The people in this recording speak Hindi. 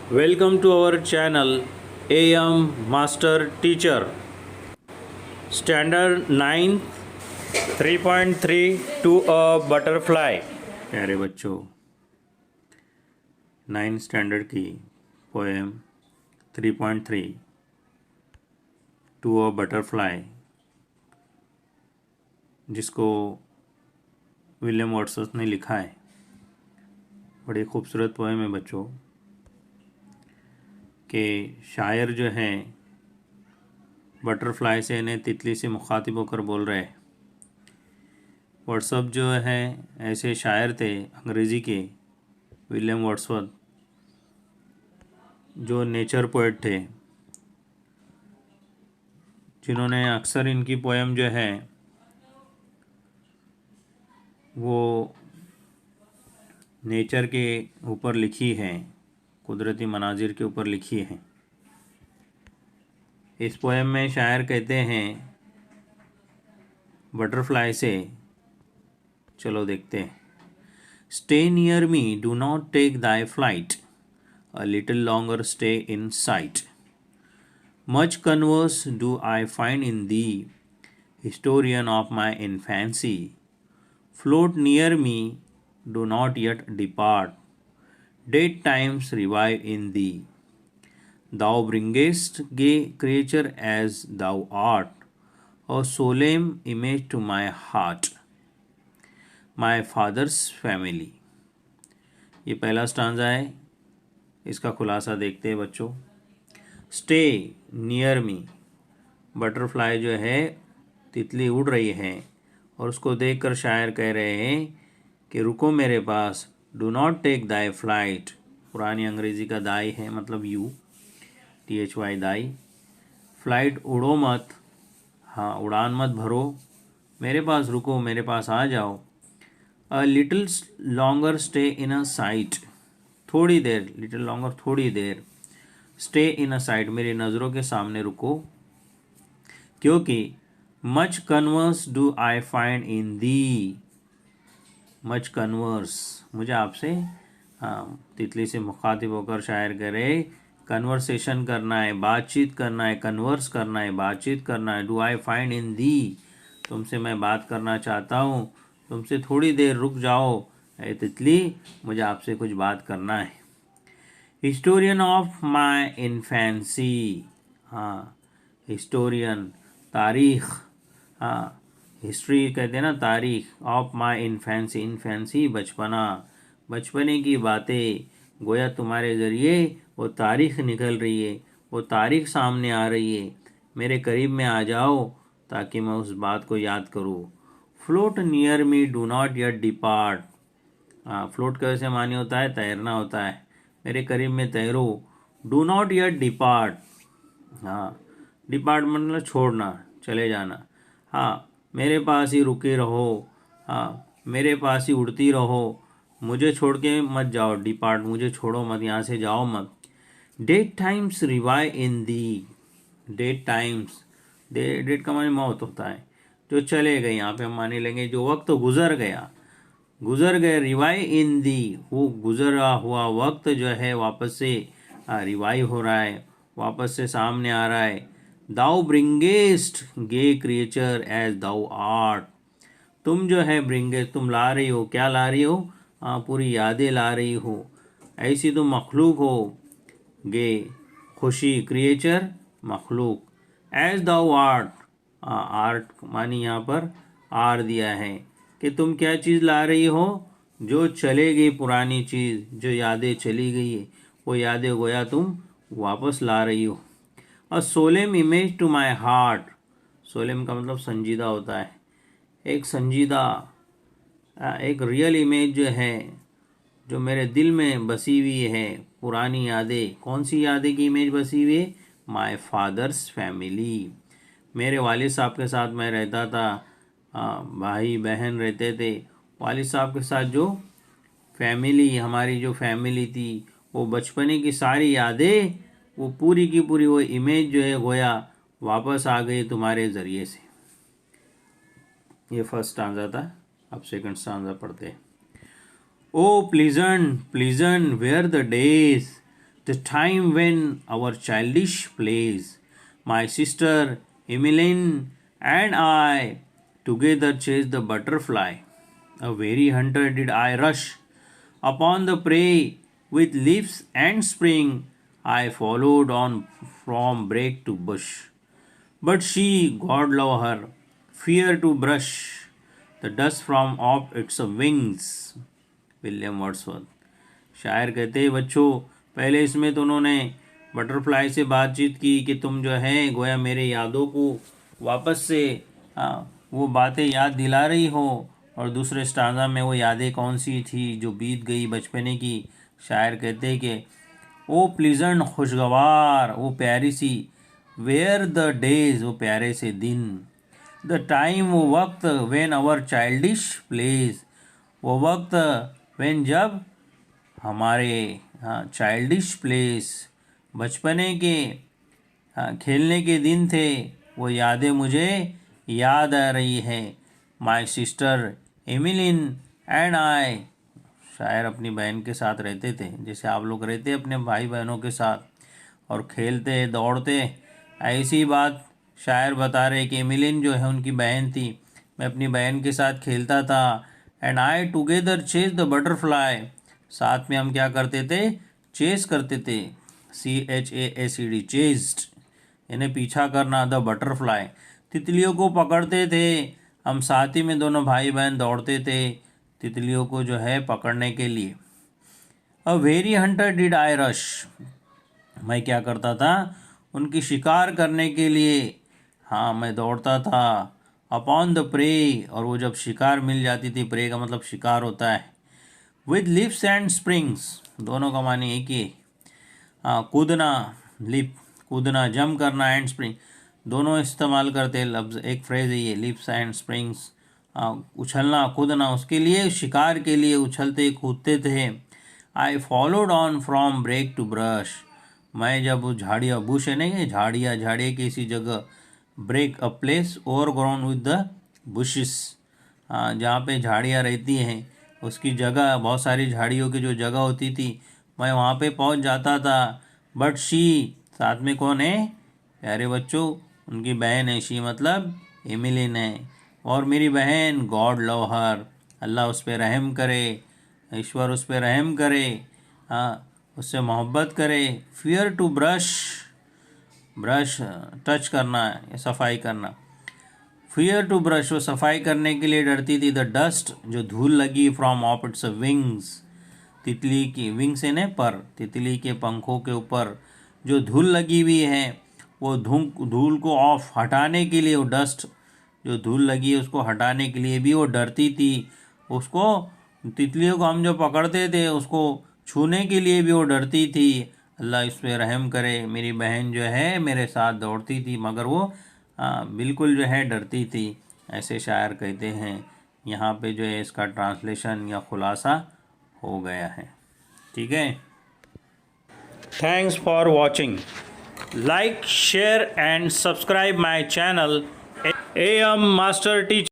Welcome to our channel AM Master Teacher. Standard 9 3.3 to a butterfly. प्यारे बच्चों, 9 स्टैंडर्ड की पोएम 3.3 टू अ बटरफ्लाई, जिसको विलियम वर्ड्सवर्थ ने लिखा है। बड़ी खूबसूरत पोएम है बच्चों कि शायर जो हैं बटरफ्लाई से यानी तितली से मुखातिब होकर बोल रहे हैं। वर्ड्सवर्थ जो है ऐसे शायर थे अंग्रेज़ी के, विलियम वर्ड्सवर्थ, जो नेचर पोएट थे, जिन्होंने अक्सर इनकी पोएम जो है वो नेचर के ऊपर लिखी है, कुदरती मनाजिर के ऊपर लिखी है। इस पोएम में शायर कहते हैं बटरफ्लाई से, चलो देखते हैं। Stay near me, do not take thy flight, a little longer stay in sight. Much converse do I find in thee, historian of my infancy. Float near me, do not yet depart, dead times revive in thee. Thou bringest gay creature as thou art, a solemn image to my heart, my father's family. ये पहला स्टांजा है, इसका खुलासा देखते हैं बच्चों। स्टे नियर मी, बटरफ्लाई जो है तितली उड़ रही है और उसको देखकर शायर कह रहे हैं कि रुको मेरे पास। Do not take thy flight, पुरानी अंग्रेज़ी का दाई है मतलब यू, THY दाई। फ्लाइट उड़ो मत, हाँ उड़ान मत भरो, मेरे पास रुको, मेरे पास आ जाओ। अ लिटिल लॉन्गर स्टे इन अ साइट, थोड़ी देर, लिटिल लॉन्गर थोड़ी देर, स्टे इन अ साइट मेरी नज़रों के सामने रुको, क्योंकि much converse do I find in the, much converse, मुझे आपसे, हाँ तितली से मुखातिब होकर शायर करे कन्वर्सेशन करना है, बातचीत करना है, कन्वर्स करना है, बातचीत करना है। डू आई फाइंड इन दी, तुमसे मैं बात करना चाहता हूँ, तुमसे थोड़ी देर रुक जाओ ए तितली, मुझे आपसे कुछ बात करना है। हिस्टोरियन ऑफ माई इन्फेंसी, हाँ हिस्टोरियन, तारीख, हाँ हिस्ट्री कहते हैं ना, तारीख। ऑफ माई इन्फेंसी, इन्फेंसी बचपना, बचपने की बातें, गोया तुम्हारे ज़रिए वो तारीख निकल रही है, वो तारीख सामने आ रही है। मेरे करीब में आ जाओ ताकि मैं उस बात को याद करूँ। Float near me, do not yet depart, हाँ फ्लोट कैसे मानी होता है, तैरना होता है। मेरे करीब में तैरो। डू नॉट येट डिपार्ट, हाँ डिपार्ट मतलब छोड़ना, चले जाना। हाँ मेरे पास ही रुके रहो, हाँ मेरे पास ही उड़ती रहो, मुझे छोड़ के मत जाओ। डिपार्ट, मुझे छोड़ो मत, यहाँ से जाओ मत। डेट टाइम्स रिवाइव इन दी, डेट टाइम्स, डेट का माने मौत होता है, जो चले गए, यहाँ पे हम माने लेंगे जो वक्त गुजर गया, गुजर गए। रिवाइव इन दी, वो गुजरा हुआ वक्त जो है वापस से रिवाइव हो रहा है, वापस से सामने आ रहा है। दाउ ब्रिंगेस्ट गे क्रिएचर एज दाउ आर्ट, तुम जो है ब्रिंगेस्ट, तुम ला रही हो, क्या ला रही हो, पूरी यादें ला रही हो, ऐसी तुम मखलूक हो। गे खुशी, क्रिएचर मखलूक, एज दाउ आर्ट, आर्ट मानी यहाँ पर आर दिया है कि तुम क्या चीज़ ला रही हो, जो चले गई पुरानी चीज़, जो यादें चली गई है, वो यादें गोया तुम वापस ला रही हो। A solemn image to my heart, solemn का मतलब संजीदा होता है, एक संजीदा, एक रियल इमेज जो है, जो मेरे दिल में बसी हुई है, पुरानी यादें। कौन सी यादें की इमेज बसी हुई है, माई फादर्स फैमिली, मेरे वालिद साहब के साथ मैं रहता था, भाई बहन रहते थे, वालिद साहब के साथ जो फैमिली, हमारी जो फैमिली थी, वो बचपने की सारी यादें, वो पूरी की पूरी वो इमेज जो है गोया वापस आ गई तुम्हारे ज़रिए से। ये फर्स्ट स्टांजा था, अब सेकंड स्टांजा पढ़ते हैं। O pleasant pleasant were the days, the time when our childish plays, my sister Emmeline and I together chased the butterfly. A very hunter did I rush upon the prey with leaves and spring. I followed on from brake to bush. But she, God love her, feared to brush the dust from off its wings. William Wordsworth. शायर कहते हैं बच्चों, पहले इसमें तो उन्होंने बटरफ्लाई से बातचीत की कि तुम जो है गोया मेरे यादों को वापस से वो बातें याद दिला रही हो, और दूसरे स्टांजा में वो यादें कौन सी थी जो बीत गई बचपने की। शायर कहते हैं कि ओ प्लीजेंट खुशगवार, वो प्यारी सी, वेयर द डेज, वो प्यारे से दिन, द टाइम, वो वक्त, व्हेन आवर चाइल्डिश प्लेज, वो वक्त व्हेन जब हमारे चाइल्डिश प्लेस, बचपने के खेलने के दिन थे, वो यादें मुझे याद आ रही है। My sister Emmeline and I, शायर अपनी बहन के साथ रहते थे जैसे आप लोग रहते अपने भाई बहनों के साथ, और खेलते दौड़ते। ऐसी बात शायर बता रहे कि एमिलिन जो है उनकी बहन थी, मैं अपनी बहन के साथ खेलता था। And I together chase the butterfly, साथ में हम क्या करते थे, चेस करते थे, CHASED, चेस्ड, यानी पीछा करना, द बटरफ्लाई, तितलियों को पकड़ते थे हम, साथ ही में दोनों भाई बहन दौड़ते थे तितलियों को जो है पकड़ने के लिए। A very Hunter did I rush, मैं क्या करता था, उनकी शिकार करने के लिए मैं दौड़ता था। अपॉन द प्रे, और वो जब शिकार मिल जाती थी, प्रे का मतलब शिकार होता है। विद लिप्स एंड स्प्रिंग्स, दोनों का माने एक ही, कूदना, लिप कूदना, जम करना, एंड स्प्रिंग, दोनों इस्तेमाल करते लफ्ज़, एक फ्रेज है ये, लिप्स एंड स्प्रिंग्स, उछलना कूदना, उसके लिए शिकार के लिए उछलते कूदते थे। I followed on from brake to brush, मैं जब झाड़ियाँ, बुश है नहीं, झाड़ियाँ की इसी जगह, brake a place overground with the bushes, जहाँ पे झाड़ियाँ रहती हैं उसकी जगह, बहुत सारी झाड़ियों की जो जगह होती थी, मैं वहाँ पे पहुँच जाता था। बट शी, साथ में कौन है, प्यारे बच्चों, उनकी बहन है, शी मतलब एमिलिन है, और मेरी बहन, गॉड लव हर, अल्लाह उस पर रहम करे, ईश्वर उस पर रहम करे, उससे मोहब्बत करे। Fear to brush, brush touch करना या सफाई करना, फियर टू ब्रश, वो सफाई करने के लिए डरती थी। द डस्ट, जो धूल लगी, फ्रॉम ऑफ इट्स विंग्स, तितली की विंग्स है न पर, तितली के पंखों के ऊपर जो धूल लगी हुई है, वो धूल को ऑफ, हटाने के लिए, वो डस्ट जो धूल लगी है उसको हटाने के लिए भी वो डरती थी। उसको, तितलियों को हम जो पकड़ते थे उसको छूने के लिए भी वो डरती थी। अल्लाह इस पर रहम करे, मेरी बहन जो है मेरे साथ दौड़ती थी मगर वो बिल्कुल जो है डरती थी, ऐसे शायर कहते हैं। यहाँ पे जो है इसका ट्रांसलेशन या खुलासा हो गया है। ठीक है, thanks for watching, like share and subscribe my channel AM master teacher.